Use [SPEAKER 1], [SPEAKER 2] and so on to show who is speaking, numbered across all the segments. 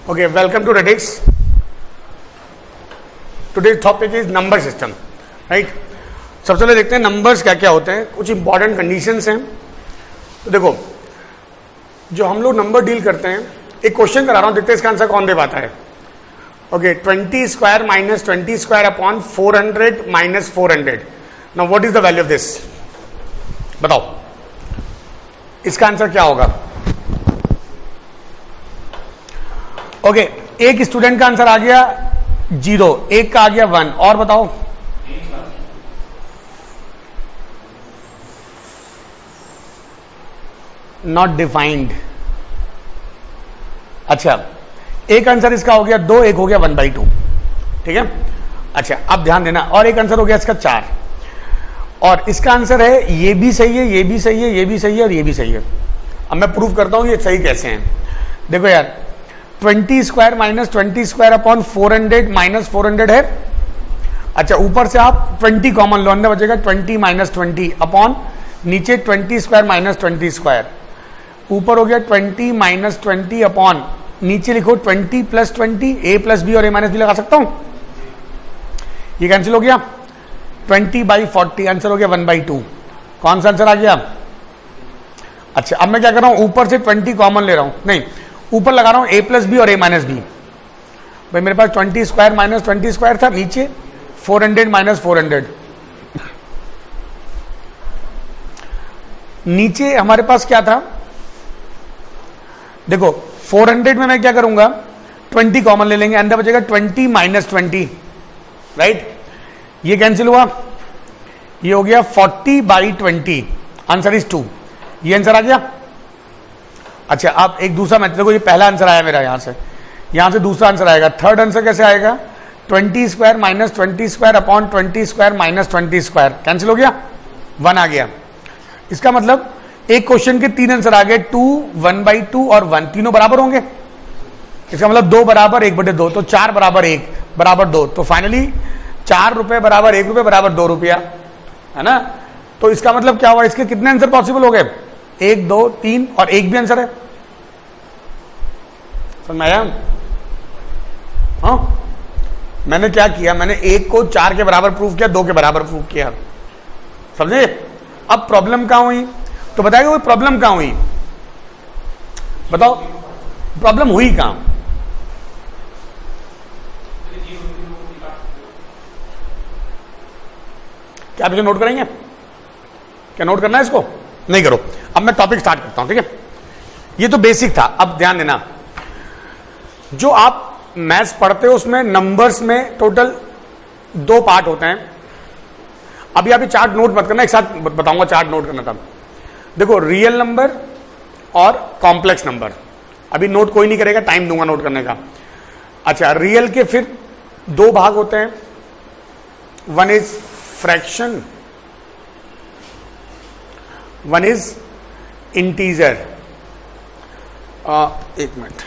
[SPEAKER 1] Okay, welcome to Radix. Today's topic is number system, right? सबसे पहले देखते हैं नंबर्स क्या क्या होते हैं, कुछ इंपॉर्टेंट कंडीशंस हैं. तो देखो, जो हम लोग नंबर डील करते हैं, एक क्वेश्चन करा रहा हूं, देखते हैं इसका आंसर कौन दे पाता है. Okay, 20 square minus 20 square upon 400 minus 400. Now what is the value of this? बताओ इसका आंसर क्या होगा. ओके, एक स्टूडेंट का आंसर आ गया 0, एक का आ गया 1, और बताओ. Not defined. अच्छा, एक आंसर इसका हो गया 2, एक हो गया 1/2. ठीक है. अच्छा, अब ध्यान देना, और एक आंसर हो गया इसका 4, और इसका आंसर है ये भी सही है, ये भी सही है, ये भी सही है और ये भी सही है. अब मैं प्रूव करता हूं ये सही कैसे हैं. देखो यार, 20 square minus 20 square upon 400 minus 400 है. अच्छा, ऊपर से आप 20 कॉमन लो, अंदर बचेगा 20 माइनस 20 अपॉन नीचे 20 स्क्वायर माइनस 20 स्क्वायर, ऊपर हो गया 20 माइनस 20 अपॉन नीचे लिखो 20 प्लस 20, a प्लस बी और a माइनस बी लगा सकता हूं. ये कैंसिल हो गया. 20/40 आंसर हो गया 1/2. कौन सा आंसर आ गया? अच्छा, अब मैं क्या कर रहा हूं, ऊपर से 20 कॉमन ले रहा हूं, नहीं ऊपर लगा रहा हूं a प्लस बी और a माइनस बी. भाई मेरे पास 20 स्क्वायर माइनस 20 स्क्वायर था, नीचे 400 माइनस 400. नीचे हमारे पास क्या था, देखो 400 में मैं क्या करूंगा, 20 कॉमन ले लेंगे, अंदर बचेगा 20 माइनस 20, राइट. ये कैंसिल हुआ, ये हो गया 40/20. Answer is 2. ये आंसर आ गया. अच्छा, अब एक दूसरा मैथड देखो, ये पहला आंसर आया मेरा, यहां से दूसरा आंसर आएगा. थर्ड आंसर कैसे आएगा? 20 square minus 20 square upon 20 square minus 20 square. Cancel हो गया, 1 आ गया. इसका मतलब एक क्वेश्चन के 3 आंसर आ गए, 2, 1/2 और 1, तीनों बराबर होंगे. इसका मतलब 2 बराबर 1/2, तो 4 बराबर 1 बराबर 2, तो फाइनली 4 रुपए बराबर 1 रुपए बराबर 2 रुपया, है ना. तो इसका मतलब क्या हुआ, इसके कितने आंसर पॉसिबल हो गए? 1, 2, 3 और 1 भी आंसर है. समझ में आया? हाँ, मैंने क्या किया, मैंने 1 को 4 के बराबर प्रूव किया, 2 के बराबर प्रूव किया. समझे? अब प्रॉब्लम कहां हुई, तो बताइए वो प्रॉब्लम कहां हुई, बताओ प्रॉब्लम हुई कहां. क्या आप इसे नोट करेंगे? क्या नोट करना है इसको? नहीं करो. अब मैं टॉपिक स्टार्ट करता हूं, ठीक है. ये तो बेसिक था. अब ध्यान देना, जो आप मैथ्स पढ़ते हो उसमें नंबर्स में टोटल 2 पार्ट होते हैं. अभी आप ये चार्ट नोट मत करना, एक साथ बताऊंगा चार्ट नोट करना. तब देखो, रियल नंबर और कॉम्प्लेक्स नंबर. अभी नोट कोई नहीं करेगा, टाइम दूंगा नोट करने का. अच्छा, रियल के फिर 2 भाग होते हैं. One is fraction, one is integer. एक minute,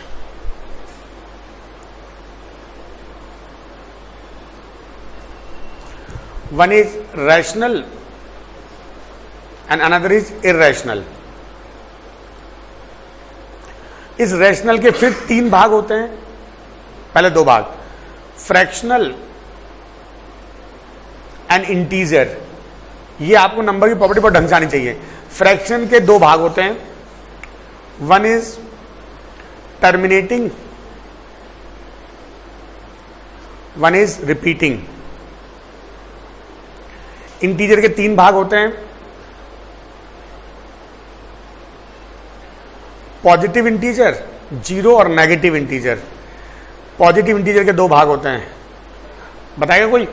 [SPEAKER 1] one is rational and another is irrational. इस रैशनल के फिर 3 भाग होते हैं. पहले 2 भाग, फ्रैक्शनल एंड इंटीजर. ये आपको नंबर की प्रॉपर्टी पर ढंग से आनी चाहिए. फ्रैक्शन के 2 भाग होते हैं. One is terminating, one is repeating. Integer के 3 भाग होते हैं. पॉजिटिव इंटीजर, 0 और नेगेटिव इंटीजर. पॉजिटिव इंटीजर के 2 भाग होते हैं. बताएगा कोई?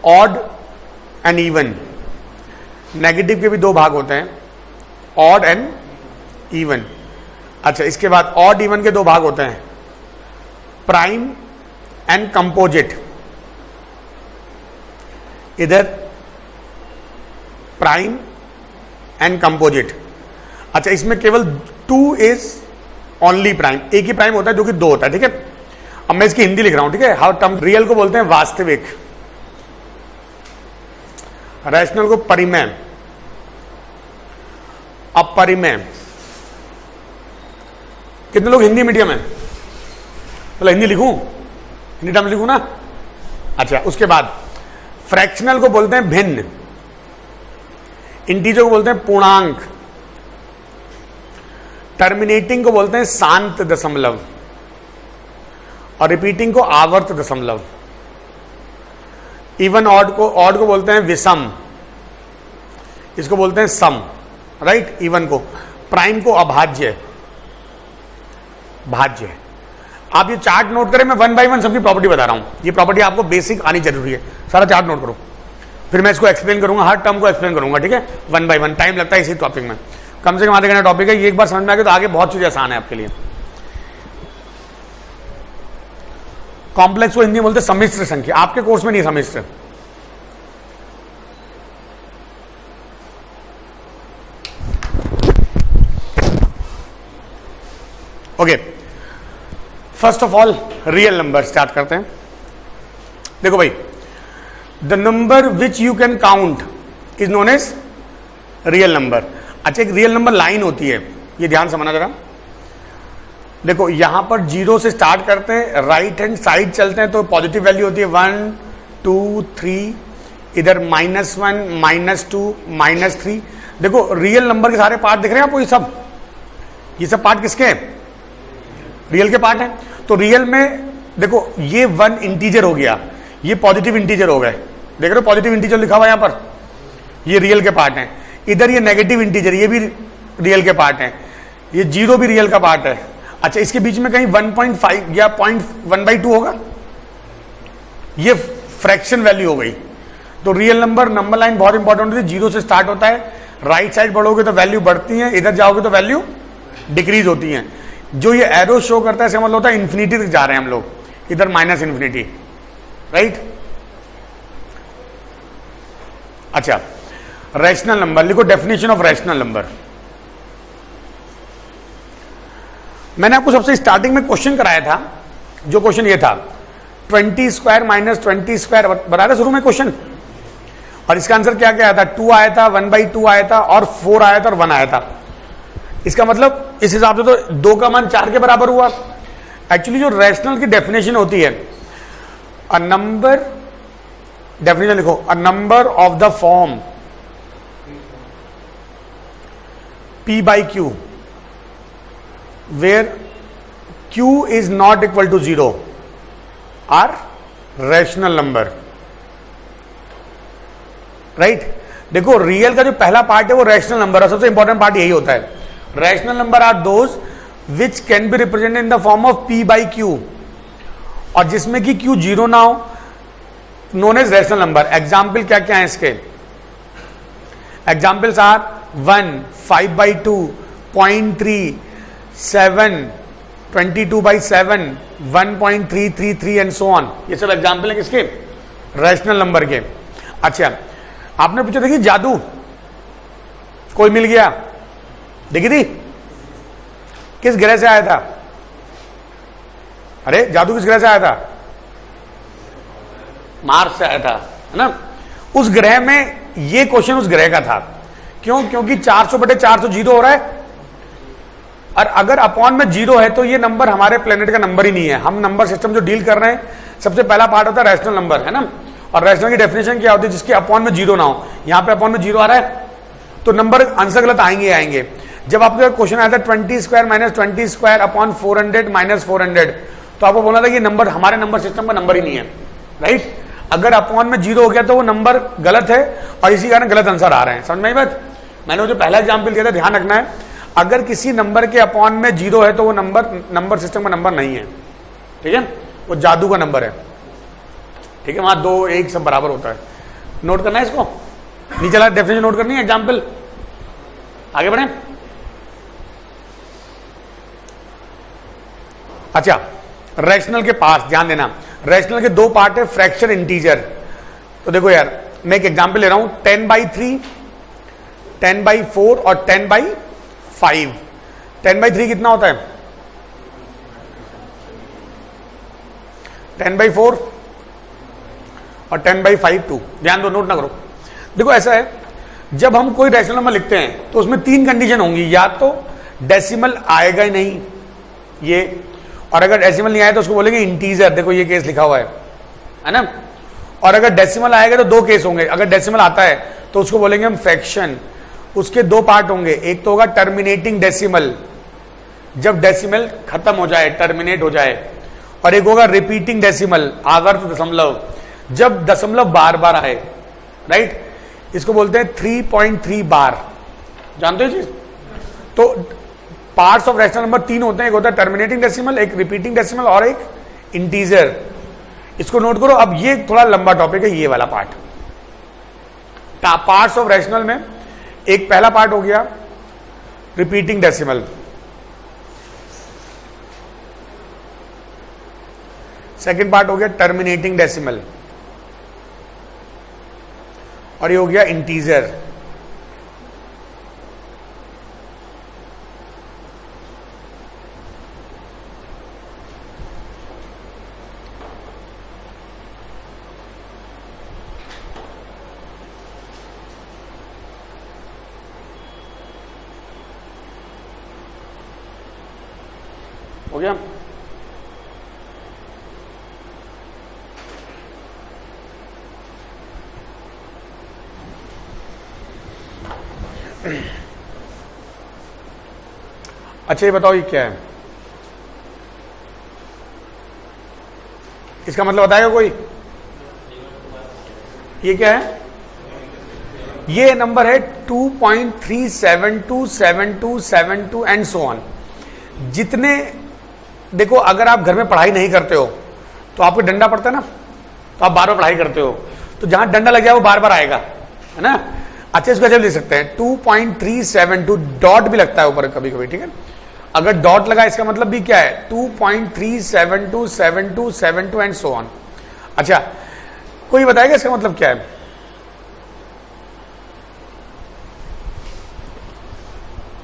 [SPEAKER 1] Odd and even. नेगेटिव के भी 2 भाग होते हैं, ऑड एंड इवन. अच्छा, इसके बाद ऑड इवन के 2 भाग होते हैं, प्राइम एंड कंपोजिट. इधर प्राइम एंड कंपोजिट. अच्छा, इसमें केवल 2 इज ओनली प्राइम. एक ही प्राइम होता है जो कि 2 होता है. ठीक है. अब मैं इसकी हिंदी लिख रहा हूं, ठीक है. हाउ टर्म रियल को बोलते हैं वास्तविक, रैशनल को परिमेय, अपरिमेय. कितने लोग हिंदी मीडियम है? मतलब हिंदी लिखूं, हिंदी टर्म लिखूं ना। अच्छा, उसके बाद फ्रैक्शनल को बोलते हैं भिन्न, इंटीजर को बोलते हैं पूर्णांक, टर्मिनेटिंग को बोलते हैं शांत दशमलव, और रिपीटिंग को आवर्त दशमलव, इवन ऑड को बोलते हैं विषम, इसको बोलते हैं सम, राइट, इवन को, प्राइम को अभाज्य, भाज्य। आप ये चार्ट नोट करें, मैं 1 बाय 1 सबकी प्रॉपर्टी बता रहा हूं, ये प्रॉपर्टी आपको बेसिक आनी जरूरी है, सारा चार्ट नोट करो, फिर मैं इसको एक्सप्लेन करूंगा, हर टर्म को एक्सप्लेन करूंगा, ठीक है, 1 बाय 1, टाइम लगता है इसी टॉपिक में, कम से कम आधे घंटे टॉपिक है, ये एक बार समझ में आ गया तो आगे बहुत चीजें आसान है आपके लिए। कॉम्प्लेक्स को हिंदी में बोलते हैं सम्मिश्र संख्या, आपके कोर्स में नहीं सम्मिश्र, okay. First of all real number start करते हैं। देखो भाई, the number which you can count is known as real number. अच्छा, एक रियल नंबर लाइन होती है, ये ध्यान समझना जरा। देखो यहां पर 0 से स्टार्ट करते हैं, राइट हैंड साइड चलते हैं तो पॉजिटिव वैल्यू होती है 1 2 3, इधर -1 -2 -3। देखो रियल नंबर के सारे पार्ट दिख रहे हैं आपको, ये सब पार्ट किसके हैं? रियल के पार्ट हैं। तो रियल में देखो ये 1 इंटीजर हो गया, ये पॉजिटिव इंटीजर हो गए, देख रहे हो पॉजिटिव इंटीजर लिखा हुआ यहां पर, ये रियल के पार्ट हैं। इधर ये नेगेटिव इंटीजर, ये भी रियल के पार्ट हैं, ये 0 भी रियल का पार्ट है। अच्छा, इसके बीच में कहीं 1.5 या 0.1/2 होगा, ये फ्रैक्शन वैल्यू हो गई। तो रियल नंबर लाइन बहुत इंपॉर्टेंट होती है, 0 से स्टार्ट होता है, राइट साइड बढ़ोगे तो वैल्यू बढ़ती है, इधर जाओगे तो वैल्यू डिक्रीज होती है। जो ये एरो शो करता है इसका मतलब होता है इंफिनिटी तक जा रहे हैं हम लोग, इधर -∞, राइट। अच्छा, रैशनल नंबर लिखो, डेफिनेशन ऑफ रैशनल नंबर। मैंने आपको सबसे स्टार्टिंग में क्वेश्चन कराया था, जो क्वेश्चन ये था 20² -20² बता रहे शुरू में क्वेश्चन, और इसका आंसर क्या क्या आया था? 2 आया था, 1/2 आया था, और 4 आया था, और 1 आया था। इसका मतलब इस हिसाब से तो 2 का मान 4 के बराबर हुआ। एक्चुअली जो रैशनल की डेफिनेशन होती है, अ नंबर, डेफिनेशन लिखो, a number of the form P/Q where Q is not equal to 0 are rational number, right. देखो रियल का जो पहला पार्ट है वो रैशनल नंबर है, सबसे इंपॉर्टेंट पार्ट यही होता है। Rational number are those which can be represented in the form of P/Q, और जिसमें कि Q 0 ना हो, known as rational number. Example क्या क्या है इसके? Examples are 1 5/2 0.3 7 22/7 1.333 and so on. ये सब एग्जाम्पल है किसके? रैशनल नंबर के। अच्छा, आपने पूछा देखिए जादू कोई मिल गया, देखी थी किस ग्रह से आया था? अरे जादू किस ग्रह से आया था? मार्स से आया था, है ना। उस ग्रह में ये क्वेश्चन उस ग्रह का था, क्यों? क्योंकि 400/400 जीरो हो रहा है, और अगर अपॉन में 0 है तो ये नंबर हमारे प्लेनेट का नंबर ही नहीं है। हम नंबर सिस्टम जो डील कर रहे हैं, सबसे पहला पार्ट होता है रैशनल नंबर, है ना। और रैशनल की डेफिनेशन क्या होती है? जिसके अपॉन में 0 ना हो। यहां पे अपॉन में 0 आ रहा है तो नंबर आंसर गलत आएंगे। जब आपका क्वेश्चन आया था 20² -20² अपॉन 400 -400, तो आपको बोला था कि नंबर हमारे नंबर सिस्टम का नंबर ही नहीं है, राइट। अगर अपॉन में 0 हो गया तो वो नंबर गलत है, और इसी कारण गलत आंसर आ रहे हैं। समझ में आई बात? मैंने जो पहला एग्जाम्पल दिया था, ध्यान रखना है, अगर किसी नंबर के अपॉन में 0 है तो वो नंबर सिस्टम का नंबर नहीं है, ठीक है, वो जादू का नंबर है, ठीक है। वहां 2 1 सब बराबर होता है। नोट करना है इसको, नीचे वाला डेफिनेशन नोट करनी है। एग्जाम्पल, आगे बढ़े। अच्छा, रैशनल के पास ध्यान देना, रैशनल के 2 पार्ट है, फ्रैक्शन, इंटीजर। तो देखो यार, मैं एक एग्जाम्पल ले रहा हूं, 10/3 10/4 और 10/5। 10/3 कितना होता है? 10/4 और 10/5 2। ध्यान दो, नोट ना करो। देखो ऐसा है, जब हम कोई रैशनल नंबर लिखते हैं तो उसमें 3 कंडीशन होंगी, या तो डेसिमल आएगा ही नहीं ये, और अगर डेसिमल नहीं आए तो उसको बोलेंगे इंटीजर, देखो ये केस लिखा हुआ है ना। और अगर डेसिमल आएगा तो दो केस होंगे, अगर डेसिमल आता है तो उसको बोलेंगे हम फ्रैक्शन, उसके दो पार्ट होंगे, एक तो होगा टर्मिनेटिंग डेसिमल, जब डेसिमल खत्म हो जाए, टर्मिनेट हो जाए, और एक होगा रिपीटिंग डेसिमल, आवर्त दशमलव, जब दशमलव बार बार आए, राइट, इसको बोलते हैं 3.3 बार, जानते हो चीज। तो पार्ट्स ऑफ रैशनल नंबर तीन होते हैं, एक होता है टर्मिनेटिंग डेसिमल, एक रिपीटिंग डेसिमल और एक इंटीजर। इसको नोट करो। अब ये थोड़ा लंबा टॉपिक है ये वाला पार्ट। पार्ट्स ऑफ रैशनल में एक पहला पार्ट हो गया रिपीटिंग डेसिमल, सेकंड पार्ट हो गया टर्मिनेटिंग डेसिमल, और ये हो गया इंटीजर। हो गया। अच्छा ये बताओ ये क्या है, इसका मतलब बताएगा कोई? ये क्या है? ये नंबर है 2.3727272 एंड सो ऑन। जितने देखो, अगर आप घर में पढ़ाई नहीं करते हो तो आपको डंडा पड़ता है ना, तो आप बार बार पढ़ाई करते हो, तो जहां डंडा लग जाए वो बार बार आएगा, है ना। अच्छा इसको जब लिख सकते हैं 2.372, डॉट भी लगता है ऊपर कभी कभी, ठीक है। अगर डॉट लगा इसका मतलब भी क्या है 2.3727272 एंड सो ऑन। अच्छा कोई बताएगा इसका मतलब क्या है?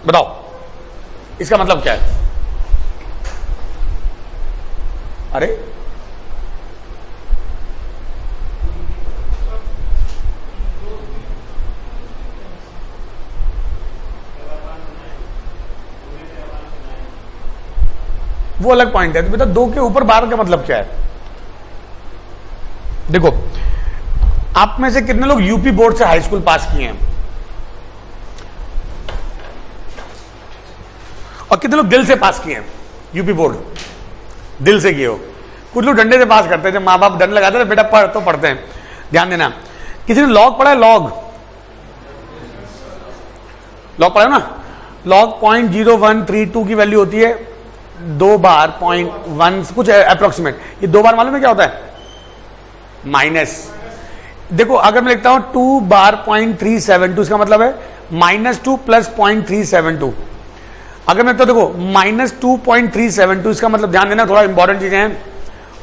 [SPEAKER 1] बताओ इसका मतलब क्या है? अरे वो अलग पॉइंट है। तो बेटा दो के ऊपर बार का मतलब क्या है? देखो आप में से कितने लोग यूपी बोर्ड से हाई स्कूल पास किए हैं, और कितने लोग दिल से पास किए हैं? यूपी बोर्ड दिल से किए हो। कुछ लोग डंडे से पास करते हैं, जब माँ बाप डंडे लगाते हैं बेटा पढ़, तो पढ़ते हैं। ध्यान देना, किसी ने लॉग पढ़ा है? लॉग पढ़ा है ना। लॉग 0.0132 की वैल्यू होती है 2 बार 0.1 कुछ अप्रोक्सीमेट। ये 2 बार मालूम है क्या होता है? माइनस। देखो अगर मैं लिखता हूं 2 बार 0.372, इसका मतलब है -2 + 0.372। अगर मैं तो देखो -2.372, इसका मतलब ध्यान देना, थोड़ा इंपॉर्टेंट चीजें हैं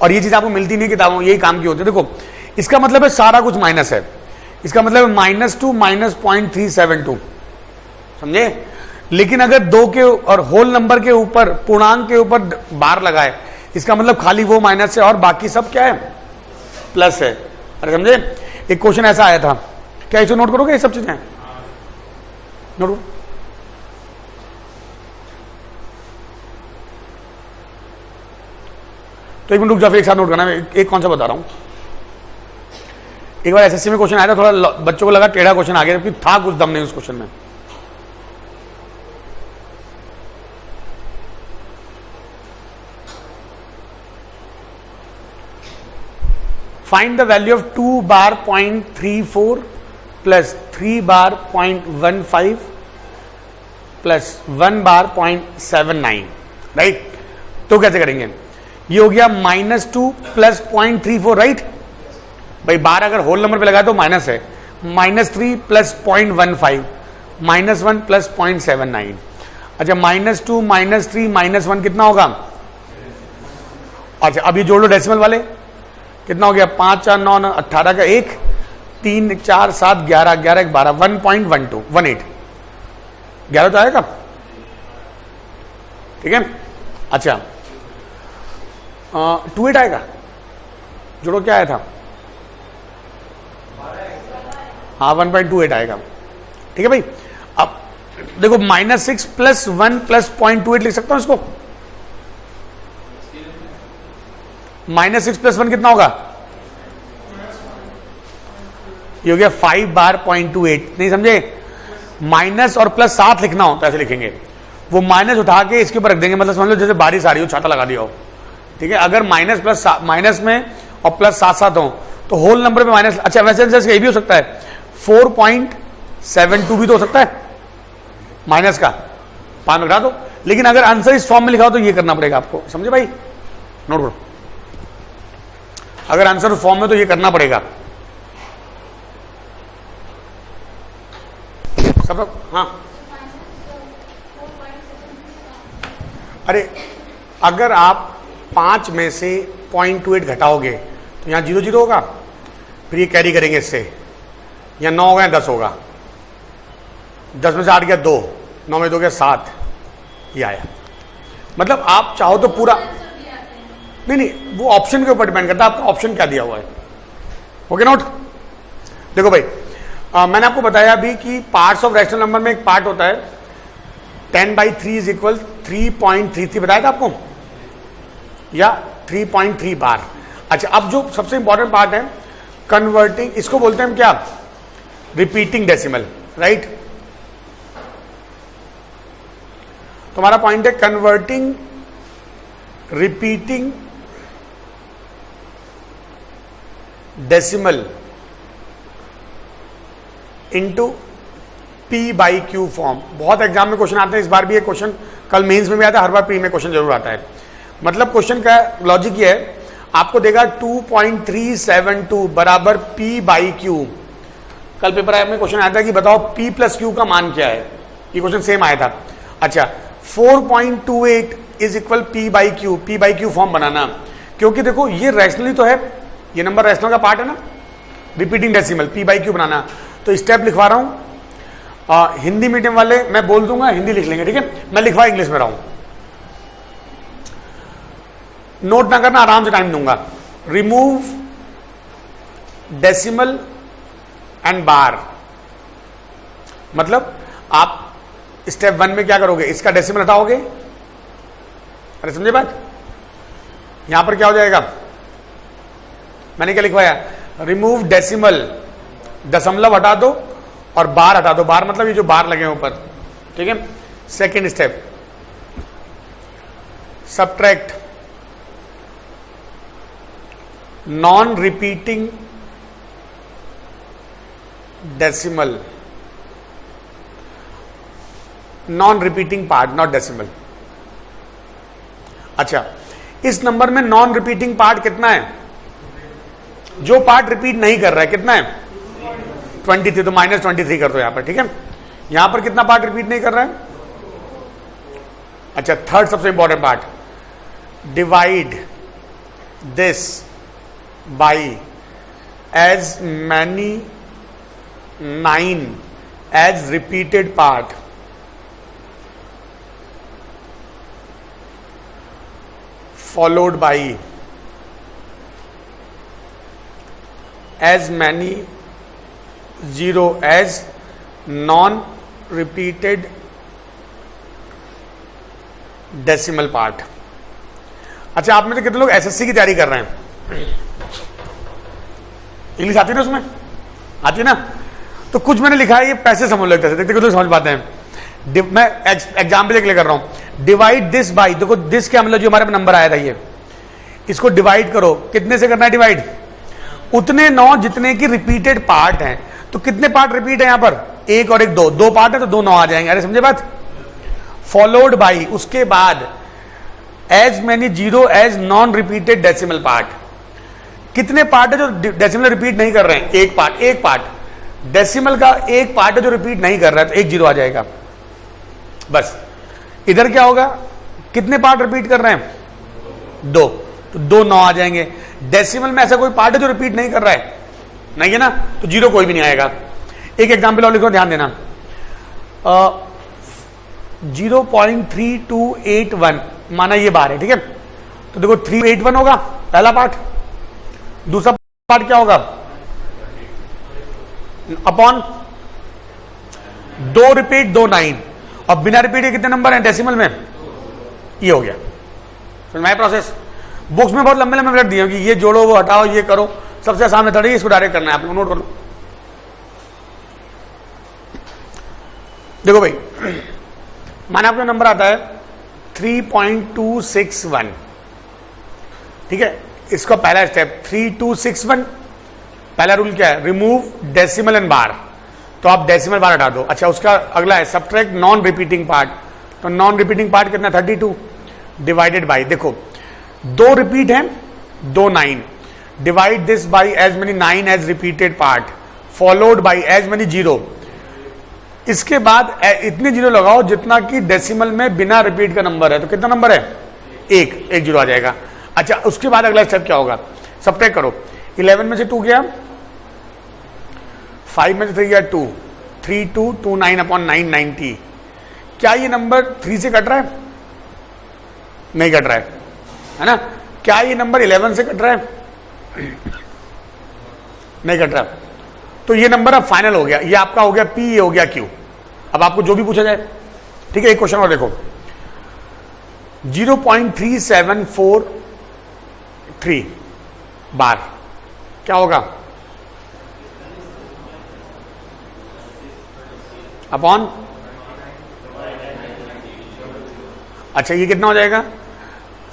[SPEAKER 1] और ये चीज आपको मिलती नहीं किताबों, यही काम की होती है। देखो इसका मतलब है सारा कुछ माइनस है, इसका मतलब है -2 - 0.372, समझे। लेकिन अगर दो के और होल नंबर के ऊपर, पूर्णांक के ऊपर बार लगाए, इसका मतलब खाली वो माइनस है और बाकी सब क्या है? प्लस है। अरे समझे। एक क्वेश्चन ऐसा आया था, क्या इसे नोट करोगे? ये सब चीजें नोट करो। तो एक मिनट रुक जाओ, फिर एक साथ नोट करना। मैं एक कौन सा बता रहा हूं। एक बार एसएससी में क्वेश्चन आया था, थोड़ा बच्चों को लगा टेढ़ा क्वेश्चन आ गया, क्योंकि था कुछ दम नहीं उस क्वेश्चन में। Find the value of 2 bar 0.34 plus 3 bar 0.15 plus 1 bar 0.79, right. तो कैसे करेंगे? ये हो गया -2 + 0.34, राइट। भाई बार अगर होल नंबर पे लगाए तो माइनस है, -3 + 0.15 -1 + 0.79। अच्छा -2 -3 -1 कितना होगा? अच्छा अब ये जोड़ लो डेसिमल वाले, कितना हो गया? 5 4 9 9 18 का 1 3 4 7 11 11 1 12 1.12 18 11 तो आएगा, ठीक है। अच्छा 28 आएगा, जोड़ो क्या आया था? हाँ 1.28 आएगा, ठीक है भाई। अब देखो -6 + 1 + 0.28 लिख सकता हूं इसको, -6 + 1 कितना होगा? ये हो गया 5 बार 0.28। नहीं समझे? माइनस और प्लस साथ लिखना हो तो ऐसे लिखेंगे, वो माइनस उठा के इसके ऊपर रख देंगे, मतलब समझ लो जैसे बारिश आ रही हो, छाता लगा दिया हो, ठीक है। अगर माइनस में और प्लस साथ साथ हो तो होल नंबर में माइनस। अच्छा वैसे ये भी हो सकता है 4.72 भी तो हो सकता है माइनस का, 5 में घटा दो। लेकिन अगर आंसर इस फॉर्म में लिखा हो तो ये करना पड़ेगा आपको, समझे भाई? नोट करो, अगर आंसर फॉर्म में तो ये करना पड़ेगा सब। हाँ, अरे अगर आप 5 में से 0.28 घटाओगे तो यहां 0 0 होगा, फिर ये कैरी करेंगे इससे, या 9 होगा या 10 होगा। 10 में से 8 गया 2, 9 में 2 गया 7, ये आया। मतलब आप चाहो तो पूरा, नहीं वो ऑप्शन के ऊपर डिपेंड करता है आपका ऑप्शन क्या दिया हुआ है। Okay note. देखो भाई मैंने आपको बताया अभी कि पार्ट्स ऑफ रैशनल नंबर में एक पार्ट होता है 10/3 = 3.33, बताया था आपको, या 3.3 बार। अच्छा अब जो सबसे इंपॉर्टेंट पार्ट है कन्वर्टिंग, इसको बोलते हैं हम क्या? Repeating decimal, right. तुम्हारा पॉइंट है converting repeating decimal into P/Q form. बहुत एग्जाम में क्वेश्चन आते हैं, इस बार भी ये क्वेश्चन, कल मेंस में भी आता है, हर बार प्री में क्वेश्चन जरूर आता है। मतलब क्वेश्चन का लॉजिक ये है, आपको देगा 2.372 बराबर P/Q। कल पेपर में क्वेश्चन आया था कि बताओ P + Q का मान क्या है, ये क्वेश्चन सेम आया था। अच्छा 4.28 = P/Q, P/Q फॉर्म बनाना, क्योंकि देखो ये रैशनली तो है, ये नंबर रैशनल का पार्ट है ना, रिपीटिंग डेसिमल, P/Q बनाना। तो स्टेप लिखवा रहा हूं, हिंदी मीडियम वाले मैं बोल दूंगा, हिंदी लिख लेंगे, ठीक है। मैं लिखवा इंग्लिश में रहा हूं, नोट ना करना, आराम से टाइम दूंगा। रिमूव डेसिमल एंड बार, मतलब आप स्टेप 1 में क्या करोगे, इसका डेसिमल हटाओगे। अरे समझे बात? यहां पर क्या हो जाएगा, मैंने क्या लिखवाया, रिमूव डेसिमल, दशमलव हटा दो और बार हटा दो। बार मतलब ये जो बार लगे हैं ऊपर, ठीक है। Second step subtract non repeating decimal, non repeating part, not decimal. अच्छा इस नंबर में नॉन रिपीटिंग पार्ट कितना है? जो पार्ट रिपीट नहीं कर रहा है कितना है? 23, तो -23 कर दो यहां पर, ठीक है। यहां पर कितना पार्ट रिपीट नहीं कर रहा है? अच्छा थर्ड सबसे important part, divide this by as many 9 as repeated part, followed by as many 0 as non repeated decimal part। अच्छा आप में से कितने लोग एसएससी की तैयारी कर रहे हैं? इंग्लिश आती है ना, उसमें आती है ना? तो कुछ मैंने लिखा है, ये पैसे समझ लेते हैं, देखते कितने समझ पाते हैं। मैं एग्जाम्पल के लिए कर रहा हूं, डिवाइड दिस बाई, देखो दिस क्या मतलब, जो हमारे नंबर आया था ये, इसको डिवाइड करो, कितने से करना है डिवाइड? उतने 9 जितने की रिपीटेड पार्ट हैं। तो कितने पार्ट रिपीट है यहां पर? 1 और 1 2, 2 पार्ट है तो 2 9 आ जाएंगे। अरे समझे बात? फॉलोड बाई, उसके बाद as many 0 as non repeated decimal part. कितने पार्ट है जो डेसिमल रिपीट नहीं कर रहे हैं? एक पार्ट डेसिमल का एक पार्ट है जो रिपीट नहीं कर रहा है, तो 1 0 आ जाएगा बस। इधर क्या होगा, कितने पार्ट रिपीट कर रहे हैं? 2, तो 2 9 आ जाएंगे। डेसिमल में ऐसा कोई पार्ट है जो रिपीट नहीं कर रहा है? नहीं है ना, तो 0 कोई भी नहीं आएगा। एक एग्जाम्पल और लिखो, ध्यान देना, 0.3281 माना ये बार है, ठीक है। तो देखो 381 होगा पहला पार्ट, दूसरा पार्ट क्या होगा? अपॉन 2 रिपीट 2 9, और बिना रिपीट के कितने नंबर हैं डेसिमल में? ये हो गया। फिर मैं प्रोसेस बुक्स में बहुत लंबे लंबे मेथड दिए कि ये जोड़ो, वो हटाओ, ये करो। सबसे आसान मेथड है, इसको डायरेक्ट करना है, आप लोग नोट कर लो। देखो भाई, माना आपका नंबर आता है 3.261, ठीक है। इसका पहला स्टेप 3261, पहला रूल क्या है, रिमूव डेसिमल एंड बार, तो आप डेसिमल बार हटा दो। अच्छा, उसका अगला है सब्ट्रैक्ट नॉन रिपीटिंग पार्ट, तो नॉन रिपीटिंग पार्ट कितना 32 डिवाइडेड बाई, देखो 2 रिपीट हैं, 2 9, divide this by as many 9 as repeated part followed by as many 0। इसके बाद इतने जीरो लगाओ जितना कि डेसिमल में बिना रिपीट का नंबर है, तो कितना नंबर है, एक जीरो आ जाएगा। अच्छा, उसके बाद अगला स्टेप क्या होगा, सब्ट्रैक्ट करो। 11 में से 2 गया, 5 में से 3 गया 2, 3229 अपॉन 990। क्या ये नंबर 3 से कट रहा है, नहीं कट रहा है ना। क्या ये नंबर 11 से कट रहा है, नहीं कट रहा। तो ये नंबर अब फाइनल हो गया, ये आपका हो गया P, ये हो गया Q। अब आपको जो भी पूछा जाए, ठीक है। एक क्वेश्चन और देखो, 0.3743 बार क्या होगा, अपॉन, अच्छा ये कितना हो जाएगा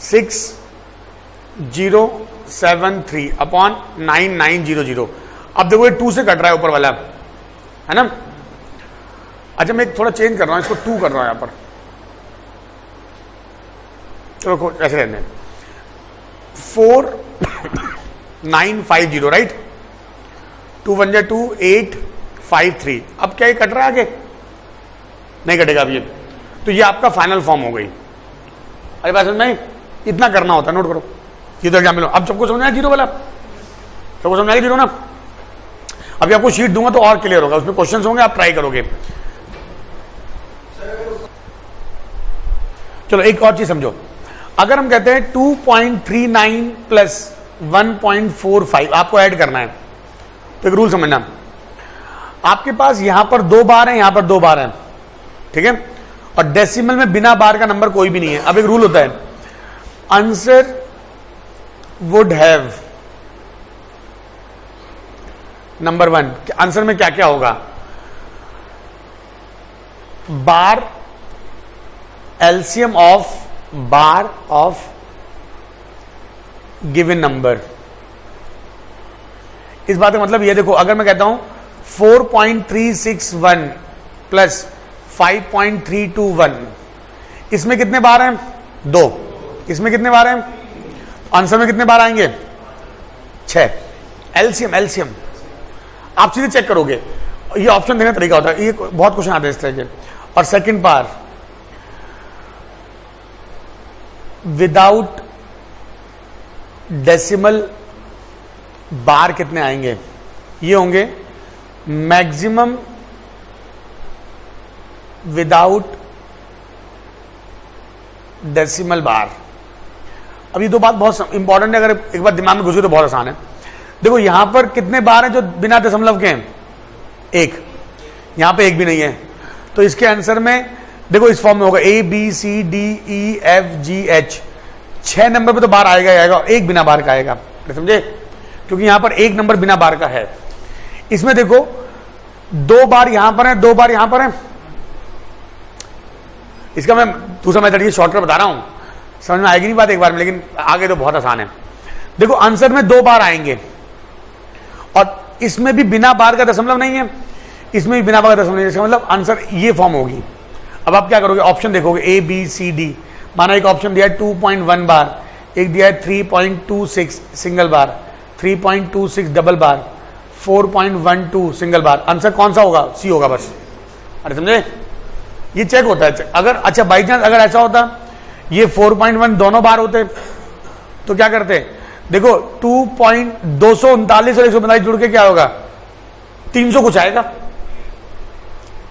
[SPEAKER 1] 6073 अपॉन 9900। अब देखो ये 2 से कट रहा है ऊपर वाला, है ना। अच्छा, मैं थोड़ा चेंज कर रहा हूं, इसको 2 कर रहा हूं यहां पर, चलो ऐसे रहने 4950, राइट। 2 1 2 853। अब क्या ये कट रहा है आगे, नहीं कटेगा अब ये, तो ये आपका फाइनल फॉर्म हो गई। अरे बात समझ में, इतना करना होता है, नोट करो। ये तो एग्जाम्पल, अब सबको समझ में आया जीरो वाला, सबको समझ में आया जीरो ना। अभी आपको शीट दूंगा तो और क्लियर होगा, उसमें क्वेश्चंस होंगे, आप ट्राई करोगे। चलो एक और चीज समझो, अगर हम कहते हैं 2.39 प्लस 1.45 आपको ऐड करना है, तो एक रूल समझना, आपके पास यहां पर 2 बार है, यहां पर 2 बार है, ठीक है, और डेसिमल में बिना बार का नंबर कोई भी नहीं है। अब एक रूल होता है, answer would have, number 1 answer में क्या क्या होगा, bar LCM of bar of given number. इस बात का मतलब ये देखो, अगर मैं कहता हूं 4.361 प्लस 5.321, इसमें कितने बार हैं, 2, इसमें कितने बार हैं, आंसर में कितने बार आएंगे, 6। एलसीएम आप सीधे चेक करोगे, ये ऑप्शन देने का तरीका होता है, ये बहुत क्वेश्चन आते हैं इस तरह के। और सेकंड बार विदाउट डेसिमल बार कितने आएंगे, ये होंगे मैक्सिमम विदाउट डेसिमल बार। अब ये 2 बात बहुत इंपॉर्टेंट है, अगर एक बार दिमाग में घुसे तो बहुत आसान है। देखो यहां पर कितने बार हैं जो बिना दशमलव के हैं, 1, यहां पे 1 भी नहीं है, तो इसके आंसर में देखो इस फॉर्म में होगा ABCDEFGH, 6 नंबर पे तो बार आएगा ही आएगा, और 1 बिना बार का आएगा, समझे, क्योंकि यहां पर 1 नंबर बिना बार का है। इसमें देखो 2 बार यहां पर है, 2 बार यहां पर है। इसका मैं दूसरा मेथड ये शॉर्टकट बता रहा हूं, समझ में आएगी नहीं बात एक बार में, लेकिन आगे तो बहुत आसान है। देखो आंसर में 2 बार आएंगे, और इसमें भी बिना बार का दशमलव नहीं है, इसमें भी बिना बार का दशमलव नहीं है, इसका मतलब आंसर ये फॉर्म होगी। अब आप क्या करोगे, ऑप्शन देखोगे ABCD, माना एक ऑप्शन दिया है 2.1 बार, एक दिया है 3.26 सिंगल बार, 3.26 डबल बार, 4.12 सिंगल बार, आंसर कौन सा होगा, C होगा बस। अरे समझे, ये चेक होता है। अगर अच्छा बाई चांस अगर ऐसा होता ये 4.1 दोनों बार होते तो क्या करते, देखो 2.239 और 145 जुड़ के क्या होगा, 300 कुछ आएगा,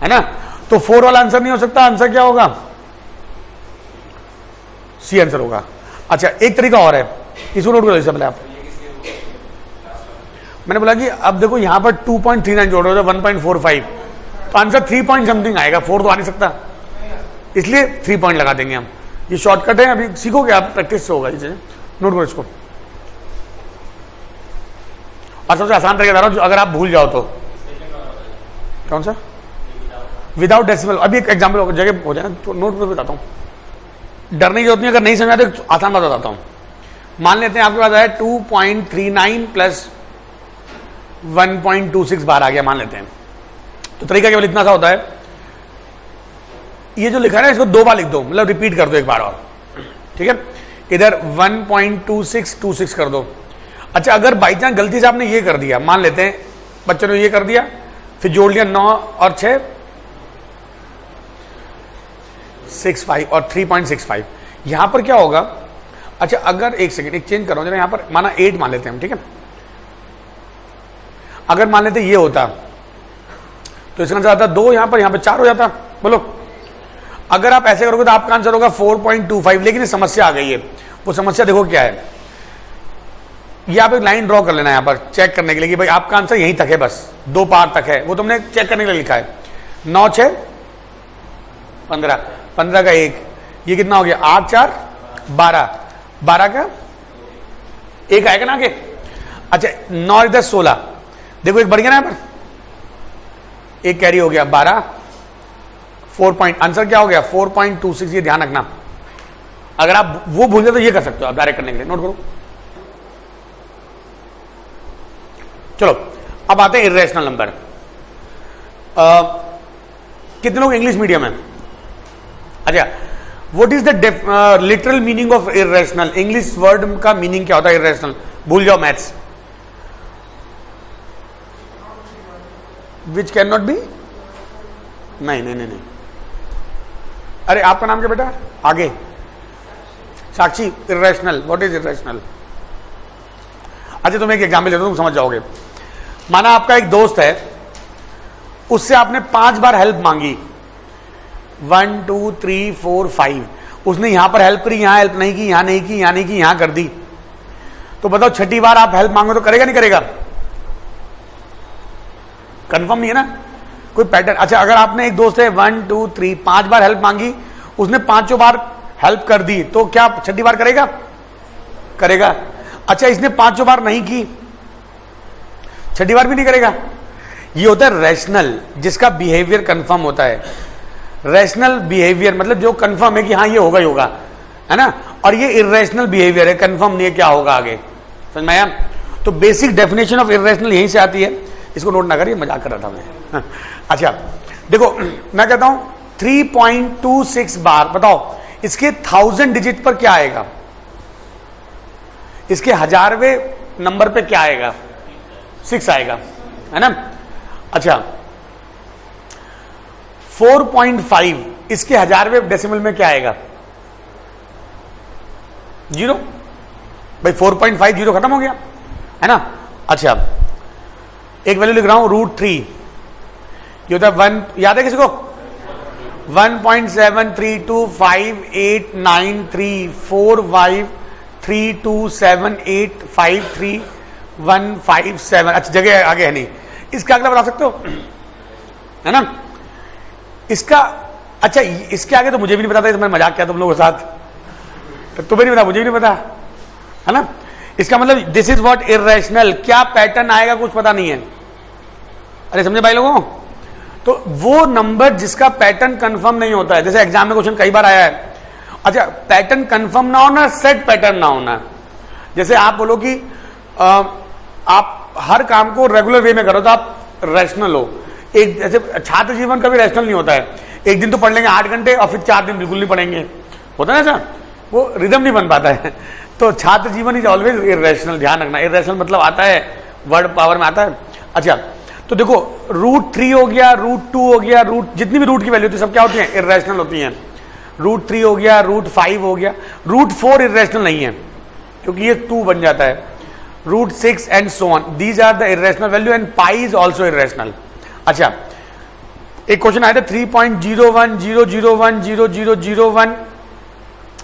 [SPEAKER 1] है ना। तो 4 वाला आंसर नहीं हो सकता, आंसर क्या होगा, C आंसर होगा। अच्छा एक तरीका और है, इसको नोट करो इससे पहले आप, मैंने बोला कि अब देखो यहां पर 2.39 जोड़ रहे हो 1.45, तो आंसर 3 पॉइंट समथिंग आएगा, 4 तो आ नहीं सकता, इसलिए 3 पॉइंट लगा देंगे हम। ये शॉर्टकट है, अभी सीखोगे आप, प्रैक्टिस से होगा इसे, नोट करो इसको। और सबसे आसान तरीका बता रहा हूं, अगर आप भूल जाओ तो। कौन सा? Without decimal. अभी एक एग्जाम्पल जगह हो जाए ना तो नोट पर बताता हूं, डरने की जरूरत नहीं। अगर नहीं समझ आते तो आसान बात बताता हूं। मान लेते हैं आपके पास आया 2.39 प्लस 1.26 बार आ गया, मान लेते हैं। तो तरीका केवल इतना सा होता है, ये जो लिखा है ना इसको 2 बार लिख दो, मतलब रिपीट कर दो एक बार और, ठीक है। इधर 1.2626 कर दो। अच्छा, अगर बाई चांस गलती से आपने ये कर दिया, मान लेते हैं बच्चों ने ये कर दिया, फिर जोड़ लिया 9 और 6 65 और 3.65, यहां पर क्या होगा? अच्छा, अगर एक सेकेंड एक चेंज करो जरा, यहां पर माना 8 मान लेते हैं हम, ठीक है। अगर मान लेते ये होता तो इसका आंसर आता 2, यहां पर 4 हो जाता। बोलो, अगर आप ऐसे करोगे तो आपका आंसर होगा 4.25। लेकिन समस्या आ गई है, वो समस्या देखो क्या है। ये आप एक लाइन ड्रॉ कर लेना यहां पर चेक करने के लिए कि भाई आपका आंसर यहीं तक है, बस 2 पार तक है, वो तुमने चेक करने के लिए लिखा है। 9 6 15, 15 का 1, ये कितना हो गया? 8 4 12, 12 का 1 आएगा ना आगे। अच्छा, 9 10 16, देखो एक बढ़ गया ना यहां पर, एक कैरी हो गया 12, 4 पॉइंट, आंसर क्या हो गया? 4.26। ये ध्यान रखना, अगर आप वो भूल जाए तो ये कर सकते हो आप डायरेक्ट करने के लिए। नोट करो। चलो अब आते हैं इर्रेशनल नंबर। कितने लोग इंग्लिश मीडियम है? अच्छा, what is the literal meaning of irrational? English word का मीनिंग क्या होता है इर्रेशनल? भूल जाओ maths. Which can not be, नहीं नहीं नहीं नहीं। अरे आपका नाम क्या बेटा? आगे Sakshi. Irrational, what is irrational? अच्छा, तुम्हें एक एग्जाम्पल देता हूं, तुम समझ जाओगे। माना आपका एक दोस्त है, उससे आपने 5 बार हेल्प मांगी, 1 2 3 4 5। उसने यहां पर हेल्प करी, यहां हेल्प नहीं की, यहां नहीं की, यहां नहीं की, यहां कर दी। तो बताओ छठी बार आप हेल्प मांगो तो करेगा नहीं करेगा? कंफर्म नहीं है ना कोई पैटर्न। अच्छा, अगर आपने एक दोस्त है 1 2 3 5 बार हेल्प मांगी, उसने 5 बार हेल्प कर दी, तो क्या छठी बार करेगा? करेगा। अच्छा, इसने 5 बार नहीं की, छठी बार भी नहीं करेगा। ये होता है रैशनल, जिसका बिहेवियर कंफर्म होता है। रैशनल बिहेवियर मतलब जो कंफर्म है कि हाँ ये होगा ही होगा, है ना। और ये इर्रेशनल बिहेवियर है, कंफर्म नहीं है क्या होगा आगे। समझ में आया? तो बेसिक डेफिनेशन ऑफ इर्रेशनल यहीं से आती है। इसको नोट ना करिए, मजाक कर रहा था मैं। अच्छा देखो, मैं कहता हूं 3.26 बार, बताओ इसके 1000 डिजिट पर क्या आएगा? इसके 1000वें नंबर पे क्या आएगा? 6 आएगा, है ना। अच्छा, 4.5 इसके 1000वें डेसिमल में क्या आएगा? 0। भाई 4.5 0 खत्म हो गया, है ना। अच्छा, एक वैल्यू लिख रहा हूं √3, ये होता है 1, याद है किसी को? 1.732589345327853157। अच्छा, जगह आगे है नहीं, इसका अगला बता सकते हो, है ना इसका। अच्छा, इसके आगे तो मुझे भी नहीं पता था, तो मैं मजाक किया तुम लोगों के साथ, तो तुम्हें नहीं पता, मुझे भी नहीं पता, है ना। इसका मतलब दिस इज व्हाट इर्रेशनल, क्या पैटर्न आएगा कुछ पता नहीं है। अरे समझे भाई लोगों? तो वो नंबर जिसका पैटर्न कंफर्म नहीं होता है, जैसे एग्जाम में क्वेश्चन कई बार आया है। अच्छा, पैटर्न कंफर्म ना होना, सेट पैटर्न ना होना। जैसे आप बोलो कि आप हर काम को रेगुलर वे में करो तो आप रैशनल हो। एक जैसे छात्र जीवन कभी रैशनल नहीं होता है, एक दिन तो पढ़ लेंगे 8 घंटे और फिर 4 दिन बिल्कुल नहीं पढ़ेंगे, होता है ना ऐसा, वो रिदम नहीं बन पाता है। तो छात्र जीवन इज ऑलवेज इर्रेशनल, ध्यान रखना। इर्रेशनल मतलब आता है वर्ड पावर में आता है। अच्छा, तो देखो √3 हो गया, √2 हो गया, जितनी भी रूट की वैल्यू होती है सब क्या होती है? इर्रेशनल होती हैं। √3 हो गया, √5 हो गया, √4 इर्रेशनल नहीं है क्योंकि ये 2 बन जाता है। √6 and so on, these are the irrational value and pi is also irrational. अच्छा, एक क्वेश्चन आया था 3.0100100001,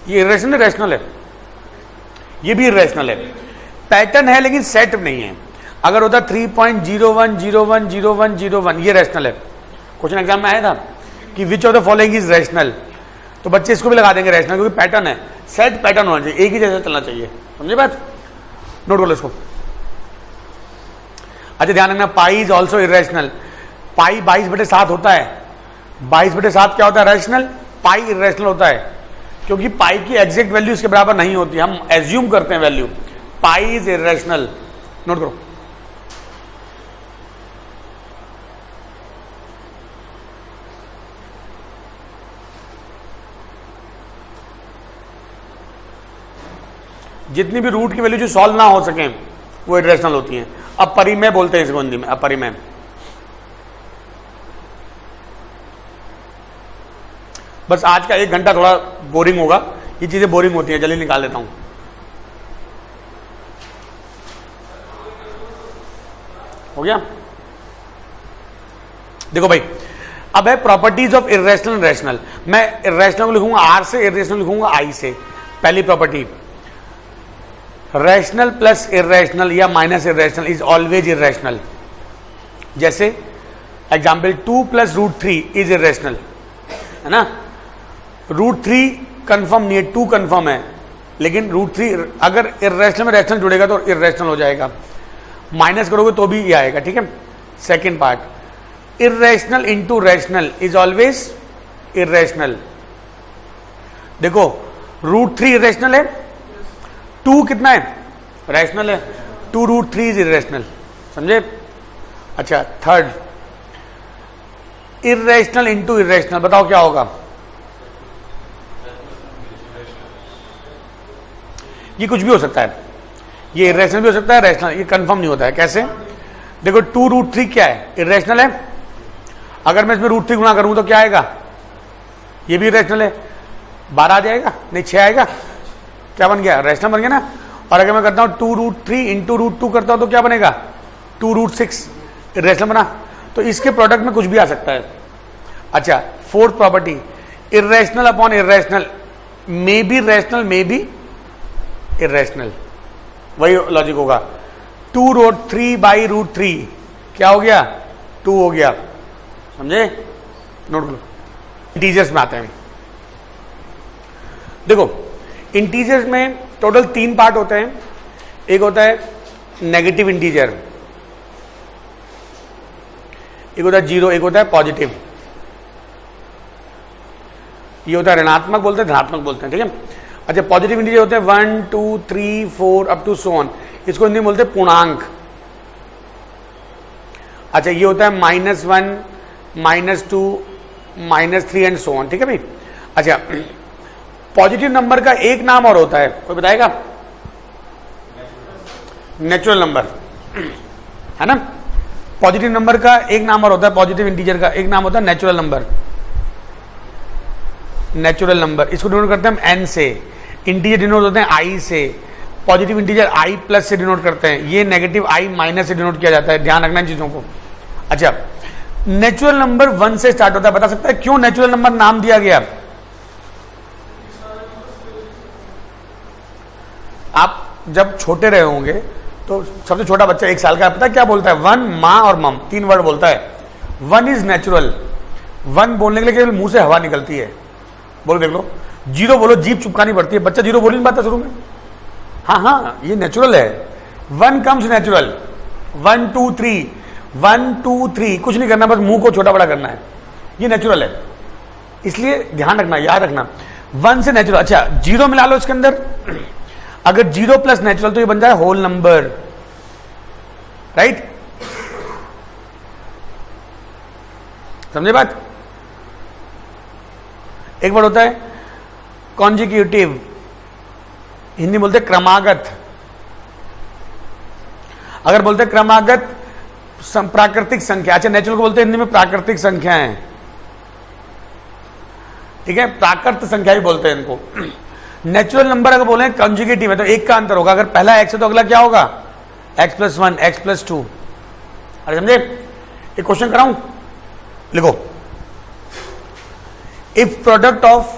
[SPEAKER 1] ये इर्रेशनल रैशनल है? ये भी इर्रेशनल है, पैटर्न है लेकिन सेट नहीं है। अगर होता 3.01010101, ये रैशनल है। क्वेश्चन एग्जाम में आया था कि which of the following is rational, तो बच्चे इसको भी लगा देंगे रैशनल, क्योंकि पैटर्न है, सेट पैटर्न होना चाहिए, एक ही जैसा चलना चाहिए। समझे बात, नोट कर लो इसको। अच्छा ध्यान रखना, पाई इज ऑल्सो इरेशनल। पाई 22/7 होता है, 22/7 क्या होता है, रैशनल। पाई इरेशनल होता है क्योंकि पाई की एग्जैक्ट वैल्यू इसके बराबर नहीं होती, हम एज्यूम करते हैं value. Pi is irrational, note करो। जितनी भी रूट की वैल्यू जो सॉल्व ना हो सके वो इरेशनल होती हैं। अपरिमेय बोलते हैं इसको हिंदी में, अपरिमेय। बस आज का 1 घंटा थोड़ा बोरिंग होगा, ये चीजें बोरिंग होती हैं, जल्दी निकाल देता हूं। हो गया। देखो भाई, अब है properties of irrational and rational. मैं इरेशनल को लिखूंगा आर से, इरेशनल लिखूंगा आई से। पहली प्रॉपर्टी, रैशनल प्लस इरेशनल या minus irrational is always irrational. जैसे एग्जाम्पल 2 + √3 इज इरेशनल, है ना। √3 कंफर्म नहीं है, 2 कंफर्म है, लेकिन √3 अगर इरेशनल में रैशनल जुड़ेगा तो इरेशनल हो जाएगा, माइनस करोगे तो भी ये आएगा, ठीक है। Second part, irrational into rational is always irrational. देखो √3 इरेशनल है, 2 कितना है, रैशनल है, 2 √3 इज इरेशनल, समझे। अच्छा थर्ड, इरेशनल इंटू इरेशनल, बताओ क्या होगा। ये कुछ भी हो सकता है, ये इरेशनल भी हो सकता है, रैशनल, ये कंफर्म नहीं होता है। कैसे, देखो 2 √3 क्या है, इरेशनल है। अगर मैं इसमें √3 गुणा करूं तो क्या आएगा, ये भी इरेशनल है, 12 आ जाएगा, नहीं 6 आएगा, क्या बन गया, रैशनल बन गया ना। और अगर मैं करता हूं 2 √3 इंटू √2 करता हूं तो क्या बनेगा, 2 √6, इरेशनल बना। तो इसके प्रोडक्ट में कुछ भी आ सकता है। अच्छा fourth property, irrational upon irrational may be rational may be irrational, वही लॉजिक होगा। 2 √3/√3 क्या हो गया, 2 हो गया, समझे, नोट करो। इंटीजर्स में आते हैं। देखो इंटीजर्स में टोटल 3 पार्ट होते हैं। एक होता है नेगेटिव इंटीजर, एक होता है 0, एक होता है पॉजिटिव। ये होता है ऋणात्मक बोलते हैं, धनात्मक बोलते हैं, ठीक है। अच्छा पॉजिटिव इंटीजर होते हैं 1 2 3 4 अप टू सो ऑन, इसको हिंदी में बोलते हैं पूर्णांक। अच्छा ये होता है -1 -2 -3 एंड सो ऑन, ठीक है भाई। अच्छा पॉजिटिव नंबर का एक नाम और होता है, कोई बताएगा, नेचुरल नंबर, है ना। पॉजिटिव नंबर का एक नाम और होता है, पॉजिटिव इंटीजर का एक नाम होता है नेचुरल नंबर। नेचुरल नंबर इसको डिनोट करते हैं हम n से, इंटीजर डिनोट होते हैं i से, पॉजिटिव इंटीजर i+ से डिनोट करते हैं, ये नेगेटिव i- से डिनोट किया जाता है, ध्यान रखना इन चीजों को। अच्छा नेचुरल नंबर 1 से स्टार्ट होता है, बता सकता है क्यों नेचुरल नंबर नाम दिया गया। आप जब छोटे रहे होंगे तो सबसे छोटा बच्चा 1 साल का, पता है क्या बोलता है, 1 माँ और मम, 3 वर्ड बोलता है। 1 इज नेचुरल, 1 बोलने के लिए केवल मुंह से हवा निकलती है, बोलो देख लो। 0 बोलो जीभ चुपकानी पड़ती है, बच्चा 0 बोल नहीं पाता शुरू में, हाँ हाँ ये नेचुरल है। 1 कम्स नेचुरल, 1 2 3 1 2 3 कुछ नहीं करना, बस मुंह को छोटा बड़ा करना है, ये नेचुरल है। इसलिए ध्यान रखना, याद रखना 1 से नेचुरल। अच्छा 0 मिला लो इसके अंदर, अगर 0 + नेचुरल तो ये बन जाए होल नंबर, राइट, समझे बात। एक वर्ड होता है कॉन्जिक्यूटिव, हिंदी बोलते हैं क्रमागत। अगर बोलते हैं क्रमागत प्राकृतिक संख्या, अच्छा नेचुरल को बोलते हैं हिंदी में प्राकृतिक संख्याएं, ठीक है, प्राकृत संख्या ही बोलते हैं इनको। नेचुरल नंबर अगर बोले कंजुगेटिव है तो एक का अंतर होगा, अगर पहला x है तो अगला क्या होगा, x + 1 x + 2। अरे समझे, एक क्वेश्चन कराऊं, लिखो, इफ प्रोडक्ट ऑफ,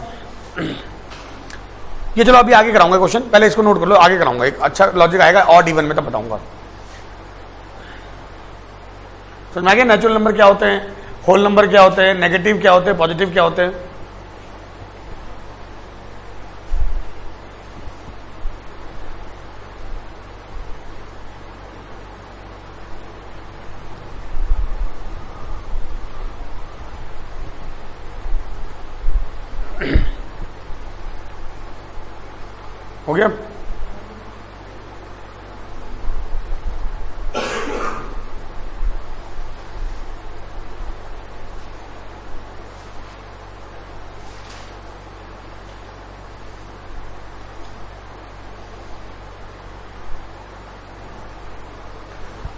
[SPEAKER 1] ये चलो अभी आगे कराऊंगा क्वेश्चन, पहले इसको नोट कर लो, आगे कराऊंगा, एक अच्छा लॉजिक आएगा ऑड इवन में तब बताऊंगा। समझ में आ गया नेचुरल नंबर क्या होते हैं, होल नंबर क्या होते हैं, नेगेटिव क्या होते हैं, पॉजिटिव क्या होते हैं। हो गया।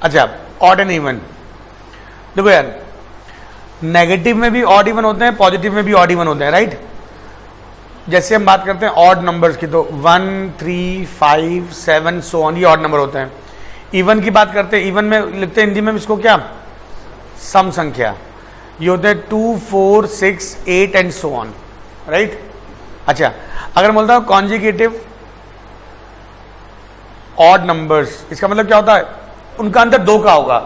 [SPEAKER 1] अच्छा, ऑड एंड इवन। देखो यार, नेगेटिव में भी ऑड इवन होते हैं, पॉजिटिव में भी ऑड इवन होते हैं, राइट। जैसे हम बात करते हैं ऑड नंबर्स की, तो 1, 3, 5, 7 सो ऑन, ये ऑड नंबर होते हैं। इवन की बात करते हैं, इवन में लिखते हैं हिंदी में इसको क्या, सम संख्या। ये होते हैं 2, 4, 6, 8 एंड सो ऑन, राइट। अच्छा, अगर मैं बोलता हूँ कॉन्जिगेटिव ऑड नंबर्स, इसका मतलब क्या होता है, उनका अंतर 2 का होगा।